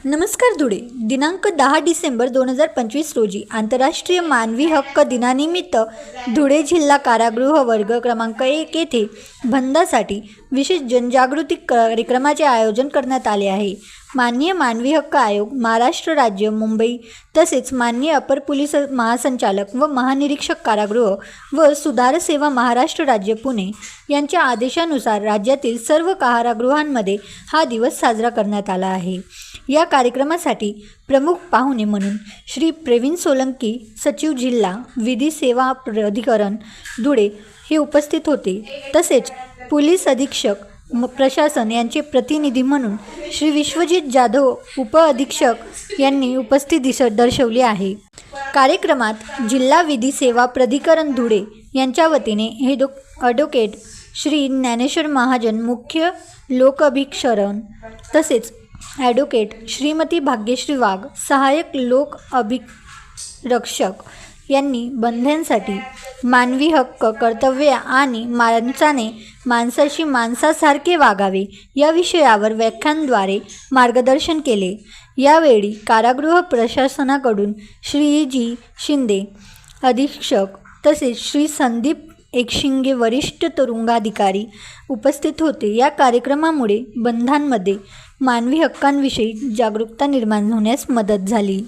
नमस्कार धुळे. दिनांक 10 डिसेंबर 2025 रोजी आंतरराष्ट्रीय मानवी हक्क दिनानिमित्त धुळे जिल्हा कारागृह वर्ग क्रमांक 1 येथे बंदासाठी विशेष जनजागृती कार्यक्रमाचे आयोजन करण्यात आले आहे. माननीय मानवी हक्क आयोग, महाराष्ट्र राज्य, मुंबई तसेच माननीय अपर पोलीस महासंचालक व महानिरीक्षक कारागृह व सुधार सेवा महाराष्ट्र राज्य पुणे यांच्या आदेशानुसार राज्यातील सर्व कारागृहांमध्ये हा दिवस साजरा करण्यात आला आहे. या कार्यक्रमासाठी प्रमुख पाहुणे म्हणून श्री प्रवीण सोलंकी, सचिव जिल्हा विधी सेवा प्राधिकरण धुळे हे उपस्थित होते. तसेच पोलीस अधीक्षक प्रशासन यांचे प्रतिनिधी म्हणून श्री विश्वजित जाधव उपअधीक्षक यांनी उपस्थिती दर्शवली आहे. कार्यक्रमात जिल्हा विधी सेवा प्राधिकरण धुळे यांच्या वतीने ॲडव्होकेट श्री ज्ञानेश्वर महाजन मुख्य लोकअभिक्षरण तसेच ॲडव्होकेट श्रीमती भाग्यश्री वाघ सहाय्यक लोक अभिरक्षक यांनी बंध्यांसाठी मानवी हक्क, कर्तव्य आणि माणसाने माणसाशी माणसासारखे वागावे या विषयावर व्याख्यानाद्वारे मार्गदर्शन केले. यावेळी कारागृह प्रशासनाकडून श्री जी शिंदे अधीक्षक तसेच श्री संदीप एकशिंगे वरिष्ठ तुरुंगाधिकारी उपस्थित होते. या कार्यक्रमामुळे बंधांमध्ये मानवी हक्कांविषयी जागरूकता निर्माण होण्यास मदत झाली.